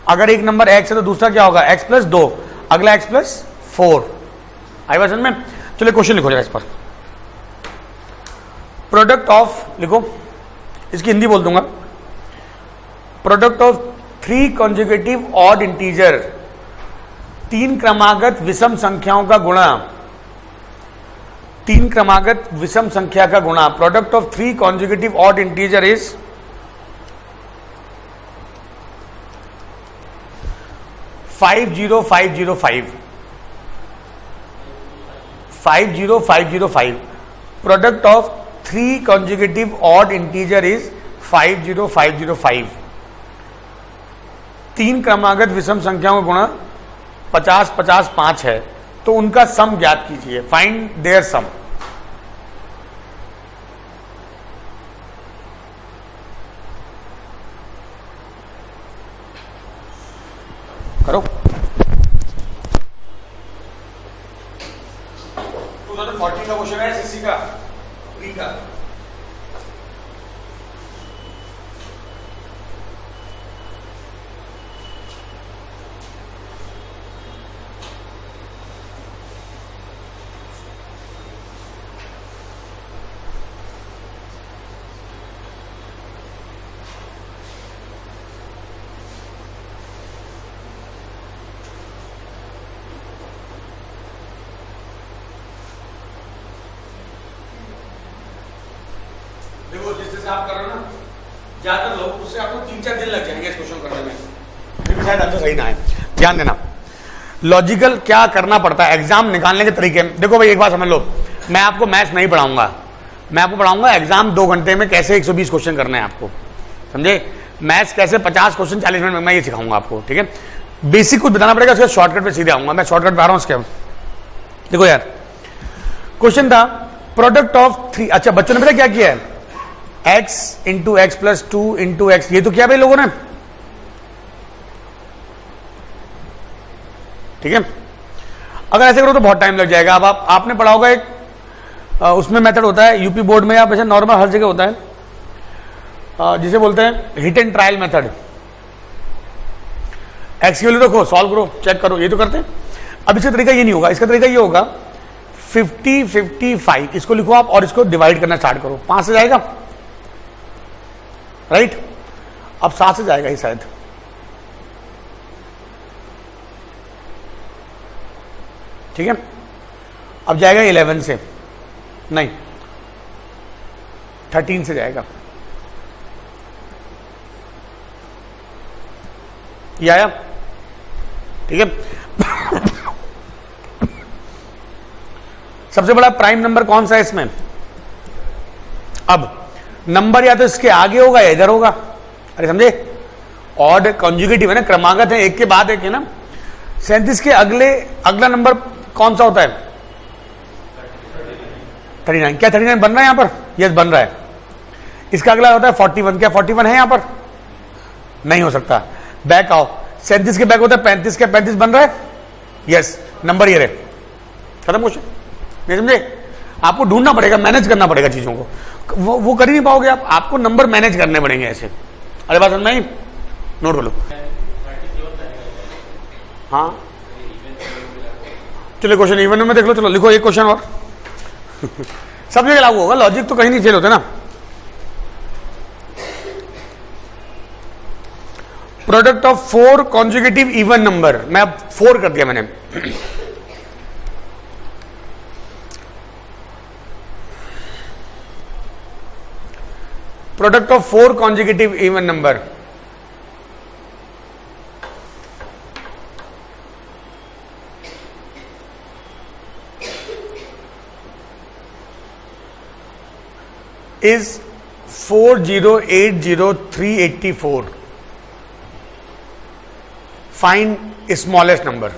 [SPEAKER 1] अगर एक नंबर x है तो दूसरा क्या होगा, x प्लस 2, अगला x प्लस 4। आई बात समझ में। चलिए क्वेश्चन लिखो जरा इस पर। प्रोडक्ट ऑफ, लिखो, इसकी हिंदी बोल दूंगा। Product of 3 conjugative odd integer, 3 क्रमागत विषम संख्याओं का गुणा, 3 क्रमागत विषम संख्या का गुणा। Product of 3 conjugative odd integer is 50505। 50505। Product of 3 conjugative odd integer is 50505। 3 क्रमागत विषम संख्याओं का गुणा 50 50 5 है, तो उनका सम ज्ञात कीजिए। फाइंड देयर सम। करो। 2014 का क्वेश्चन है एसएससी का, प्री का। देखो जिस जैसे आप कर रहे हो ना, ज्यादातर लोग, उससे आपको 3-4 दिन लग जाएंगे इस क्वेश्चन करने में, फिर भी शायद आंसर सही ना आए। ध्यान देना, लॉजिकल क्या करना पड़ता है एग्जाम निकालने के तरीके। देखो भाई, एक बात समझ लो, मैं आपको मैथ्स नहीं पढ़ाऊंगा, मैं आपको पढ़ाऊंगा एग्जाम 2 घंटे में कैसे 120 क्वेश्चन करने हैं आपको, समझे। मैथ्स कैसे 50 क्वेश्चन 40 मिनट में, मैं ये सिखाऊंगा आपको, ठीक है। बेसिक कुछ बताना पड़ेगा, उसके शॉर्टकट पे सीधे आऊंगा। मैं शॉर्टकट पे आ रहा हूँ उसके। देखो यार, क्वेश्चन था प्रोडक्ट ऑफ 3। अच्छा, बच्चों ने पता क्या किया है, x into x plus 2 into x, ये तो किया भाई लोगों ने, ठीक है। अगर ऐसे करो तो बहुत टाइम लग जाएगा। अब आपने पढ़ा होगा एक उसमें मेथड होता है यूपी बोर्ड में, या वैसे नॉर्मल हर जगह होता है, जिसे बोलते हैं hit and trial method. X की वैल्यू रखो, सॉल्व करो, चेक करो, ये तो करते हैं। अब इसका तरीका ये नहीं होगा, इसका तरीका ये होगा 50 55, इसको लिखो आप और इसको डिवाइड करना स्टार्ट करो। 5 से जाएगा, राइट। अब 7 से जाएगा ही शायद, ठीक है। अब जाएगा 11 से, नहीं 13 से जाएगा, ये आया, ठीक है। सबसे बड़ा प्राइम नंबर कौन सा है इसमें। अब नंबर या तो इसके आगे होगा या इधर होगा, अरे समझे, ऑड कॉन्जुगेटिव है ना, क्रमागत है, एक के बाद एक है ना। 37 के अगला नंबर कौन सा होता है, 39। क्या 39 बन रहा है यहां पर, यस बन रहा है। इसका अगला होता है 41, क्या 41 है यहां पर, नहीं हो सकता। बैक आओ, 37 के बैक होता है 35, क्या 35 बन रहा है, यस, नंबर ये रहे, खत्म क्वेश्चन। नहीं समझे, आपको ढूंढना पड़ेगा, मैनेज करना पड़ेगा चीजों को, वो कर ही नहीं पाओगे आप, आपको नंबर मैनेज करने पड़ेंगे ऐसे। अरे बात समझ में आई, नोट कर लो। हाँ चलो क्वेश्चन इवन में देख लो, चलो लिखो एक क्वेश्चन और। सब जगह लागू होगा, लॉजिक तो कहीं नहीं फेल होते ना। Product of 4 conjugative even number, मैं अब 4 कर दिया मैंने। Product of 4 consecutive even number is 4080384. Find smallest number.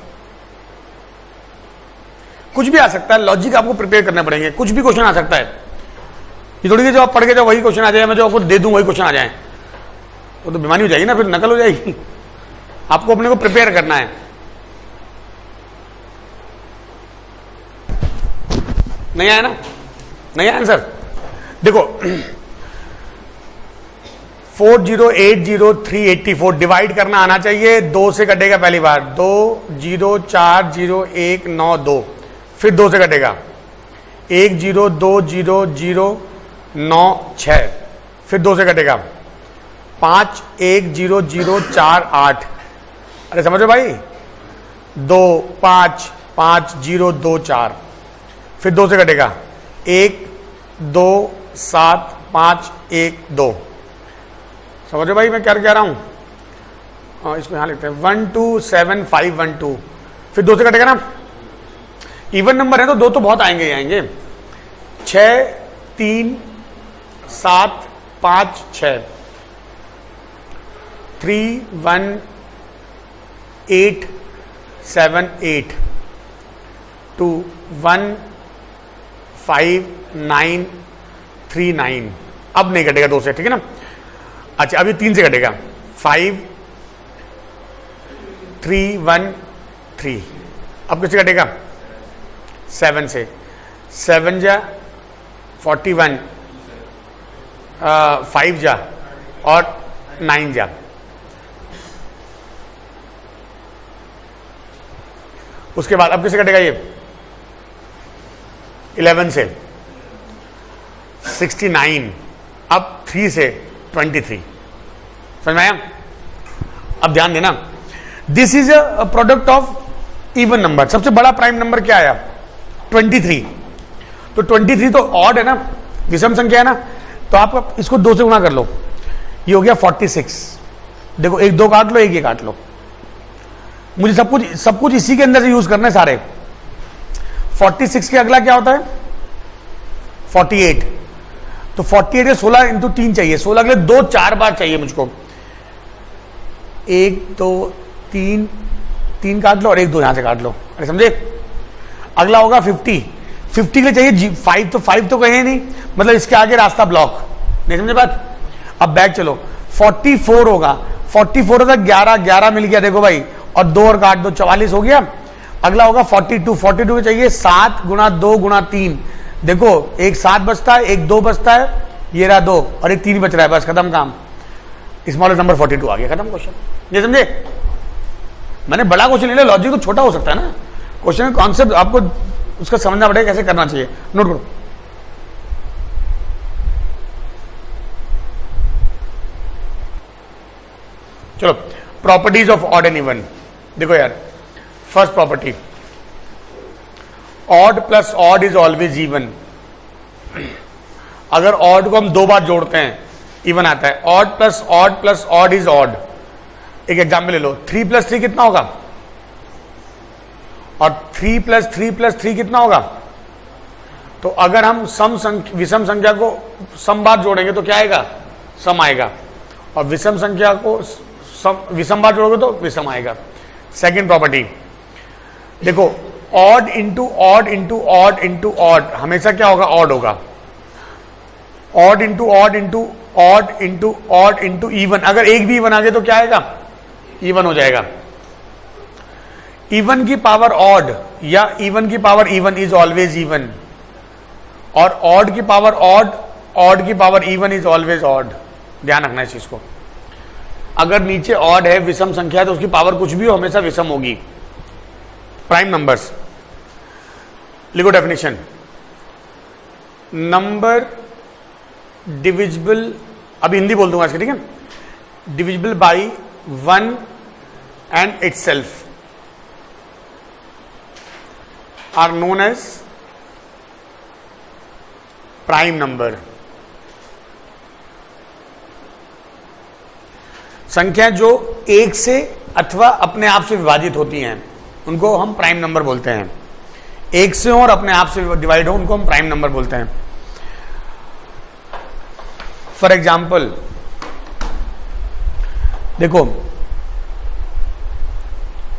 [SPEAKER 1] कुछ भी आ सकता है, लॉजिक आपको प्रिपेयर करने पड़ेंगे, कुछ भी क्वेश्चन आ सकता है। ये थोड़ी जो आप पढ़ के जो वही क्वेश्चन आ जाए, मैं जो आपको दे दूं वही क्वेश्चन आ जाए, वो तो बेईमानी हो जाएगी ना, फिर नकल हो जाएगी। आपको अपने को प्रिपेयर करना है। नहीं आया ना, नहीं आया आंसर। देखो 4080384 डिवाइड करना आना चाहिए, 2 से कटेगा पहली बार, 2040192, फिर 2 से कटेगा 10200996, फिर 2 से कटेगा 510048। अरे समझो भाई, 255024, फिर 2 से कटेगा 127512। समझो भाई मैं क्या कह रहा हूं। इसको यहां लिखते हैं 127512, फिर 2 से कटेगा ना। इवन नंबर है तो 2 तो बहुत आएंगे ही आएंगे। 6 3 7 5 6, 3 1 8 7 8, 2 1 5 9 3 9। अब नहीं कटेगा 2 से, ठीक है ना। अच्छा अभी 3 से कटेगा 5 3 1 3। अब किससे कटेगा 7 से, 7 जा 41, 5 जा और 9 जा। उसके बाद अब किससे कटेगा ये 11 से 69, अब 3 से 23। समझ में आया। अब ध्यान देना, this is a product of even number. सबसे बड़ा प्राइम नंबर क्या आया 23। तो 23 तो ऑड है ना, विषम संख्या है ना, तो आप इसको 2 से गुणा कर लो, ये हो गया 46। देखो 1 2 काट लो, 1 ये काट लो। मुझे सब कुछ इसी के अंदर से यूज करना है सारे। 46 के अगला क्या होता है 48। तो 48 है 16 इंटू 3 चाहिए, 16 अगले 2 4 बार चाहिए मुझको। 1 2 3 3 काट लो और 1 2 यहां से काट लो। अरे समझे। अगला होगा 50। 50 के लिए चाहिए 5, तो 5 तो कहीं नहीं, मतलब इसके आगे रास्ता ब्लॉक। नहीं समझे बात। अब बैक चलो 44 होगा, 44 होगा 11 11 मिल गया देखो भाई, और 2 और काट दो 44 हो गया। अगला होगा 42। 42 के चाहिए 7 गुणा 2 गुणा 3। देखो एक 7 बचता है, एक 2 बचता है, ये रहा 2 और एक 3 बच रहा है, बस खत्म काम। स्मॉलेस्ट नंबर 42 आ गया, खत्म क्वेश्चन। ये समझे। मैंने बड़ा क्वेश्चन ले लिया, लॉजिक तो छोटा हो सकता है ना। क्वेश्चन का कॉन्सेप्ट आपको उसका समझना पड़ेगा कैसे करना चाहिए। नोट करो। चलो properties of odd and even. देखो यार, first property, odd plus odd is always even. अगर ऑड को हम 2 बार जोड़ते हैं इवन आता है। Odd plus odd is odd. एक एग्जाम्पल ले लो, 3 + 3 कितना होगा, और 3 + 3 + 3 कितना होगा। तो अगर हम विषम संख्या को सम बार जोड़ेंगे तो क्या आएगा, सम आएगा, और विषम संख्या को विषम बार जोड़ोगे तो विषम आएगा। सेकंड प्रॉपर्टी देखो, odd into odd into odd into odd हमेशा क्या होगा, ऑड होगा। Odd into odd into odd into odd into even, अगर एक भी इवन आ जाए तो क्या आएगा, इवन हो जाएगा। इवन की पावर ऑड या इवन की power even is always even, और ऑड की पावर ऑड, ऑड की power even is always odd. ध्यान रखना इस चीज को। अगर नीचे ऑड है, विषम संख्या है, तो उसकी पावर कुछ भी हो हमेशा विषम होगी। प्राइम नंबर्स लिखो डेफिनेशन, नंबर डिविजिबल, अभी हिंदी बोल दूंगा इसकी, ठीक है। Divisible by 1 and itself are known as prime number. संख्या जो एक से अथवा अपने आप से विभाजित होती हैं उनको हम प्राइम नंबर बोलते हैं। एक से और अपने आप से डिवाइड हो उनको हम प्राइम नंबर बोलते हैं। फॉर एग्जाम्पल देखो,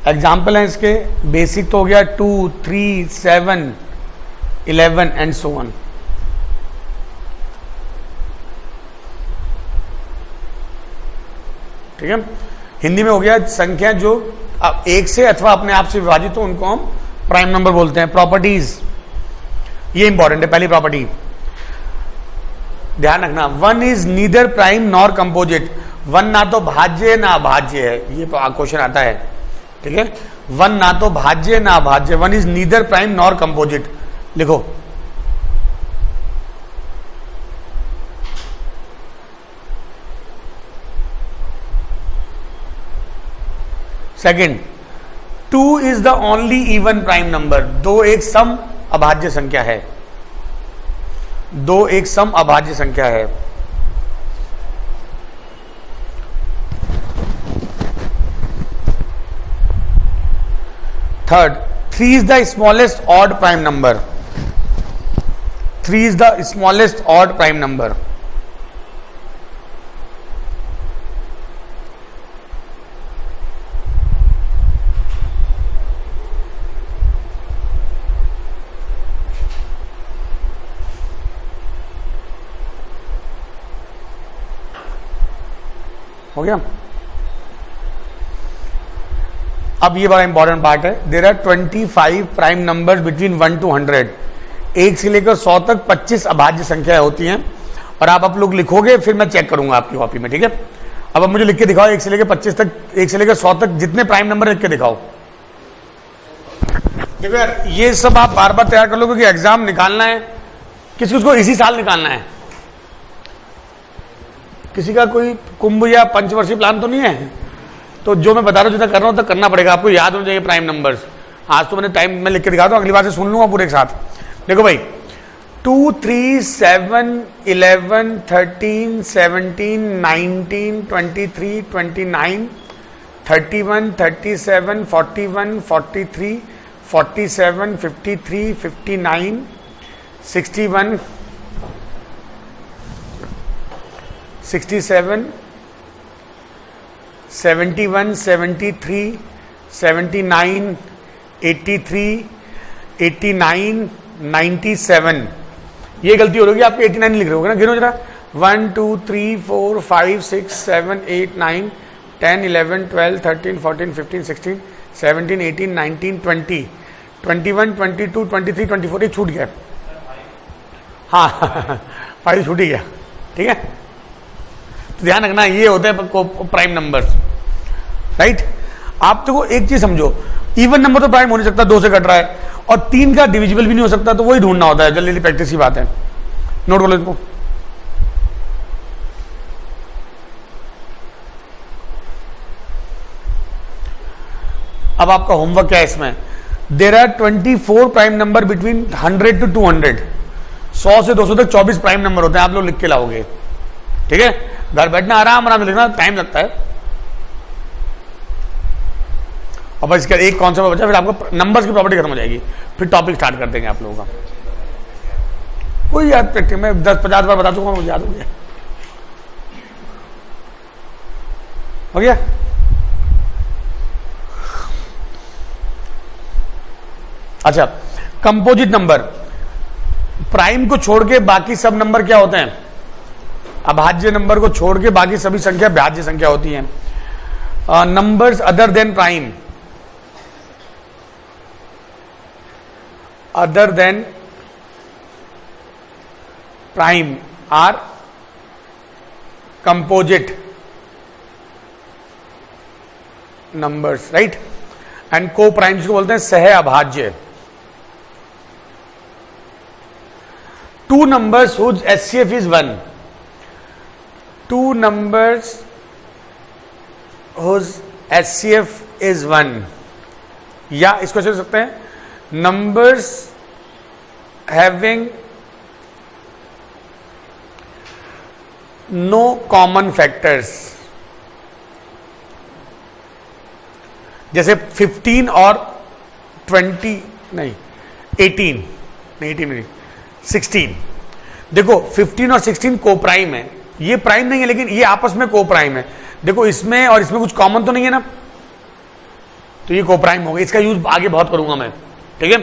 [SPEAKER 1] एग्जाम्पल है इसके, बेसिक तो हो गया 2, 3, 7, 11 एंड सो ऑन। ठीक है, हिंदी में हो गया संख्या जो एक से अथवा अपने आप से विभाजित हो उनको हम प्राइम नंबर बोलते हैं। प्रॉपर्टीज, ये इंपॉर्टेंट है। पहली प्रॉपर्टी ध्यान रखना, 1 is neither prime nor composite. 1 ना तो भाज्य ना अभाज्य है, ये क्वेश्चन आता है। ठीक है, 1 ना तो भाज्य ना अभाज्य, 1 is neither prime nor composite. लिखो, second, 2 is the only even prime number. 2 एक सम अभाज्य संख्या है। 2 एक सम अभाज्य संख्या है। Third, 3 is the smallest odd prime number. 3 is the smallest odd prime number. हो गया। अब ये बड़ा इंपॉर्टेंट पार्ट है। There are 25 prime numbers between 1 to 100। 1 से लेकर 100 तक 25 अभाज्य संख्याएं होती हैं। और आप लोग लिखोगे, फिर मैं चेक करूंगा आपकी कॉपी में। ठीक है, अब आप मुझे लिख के दिखाओ 1 से लेकर 25 तक, 1 से लेकर 100 तक जितने प्राइम नंबर लिख के दिखाओ। देखो यार, ये सब आप बार बार तैयार कर लो, क्योंकि एग्जाम निकालना है। किसी को इसी साल निकालना है। किसी का कोई कुंभ या पंचवर्षीय प्लान तो नहीं है। तो जो मैं बता रहा हूँ, जितना कर रहा हूँ तो करना पड़ेगा। आपको याद होना चाहिए प्राइम नंबर्स। आज तो मैंने टाइम में लिख के दिखा दूँ, अगली बार से सुन लूंगा पूरे एक साथ। देखो भाई, 2, 3, 7, 11, 13, 17, 19, 23, 29, 31, 37, 41, 43, 47, 53, 59, 61, 67, 71, 73, 79, 83, 89, 97। ये गलती हो रही है, आपके 89 लिख रहे होगे ना। गिनो जरा, 1, 2, 3, 4, 5, 6, 7, 8, 9, 10, 11, 12, 13, 14, 15, 16, 17, 18, 19, 20, 21, 22, 23, 24। एक छूट गया। हाँ 5 छूट ही गया। ठीक है, तो ध्यान रखना, ये होते हैं प्राइम नंबर्स। राइट, आप देखो एक चीज समझो, इवन नंबर तो प्राइम हो नहीं सकता, 2 से कट रहा है, और 3 का डिविजिबल भी नहीं हो सकता, तो वही ढूंढना होता है। जल्दी जल्दी प्रैक्टिस की बात है, नोट कर लो इसको। अब आपका होमवर्क क्या है इसमें? There are 24 prime number between 100 to 200। 100 से 200 तक 24 प्राइम नंबर होते हैं। आप लोग लिख के लाओगे। ठीक है, घर बैठना, आराम आराम से लिखना, टाइम लगता है। और बस इसका एक कॉन्सेप्ट बचा, फिर आपको नंबर्स की प्रॉपर्टी खत्म हो जाएगी, फिर टॉपिक स्टार्ट कर देंगे आप लोगों का। कोई याद प्रैक्टिस मैं 10-50 बार बता चुका हूं, मुझे याद हो गया। हो गया। अच्छा, कंपोजिट नंबर, प्राइम को छोड़ के बाकी सब नंबर क्या होते हैं? अभाज्य नंबर को छोड़ के बाकी सभी संख्या भाज्य संख्या होती हैं। Numbers other than prime, other than prime are composite numbers, right. And coprimes को बोलते हैं सह अभाज्य। 2 numbers whose HCF is 1, 2 numbers whose HCF is 1, या इसको सोच सकते हैं numbers having no common factors, जैसे 15 और 20 नहीं 18 नहीं 18 नहीं 16, देखो 15 और 16 को प्राइम है, ये प्राइम नहीं है लेकिन ये आपस में को प्राइम है। देखो इसमें और इसमें कुछ कॉमन तो नहीं है ना, तो ये को प्राइम हो गया। इसका यूज आगे बहुत करूंगा मैं, ठीक है।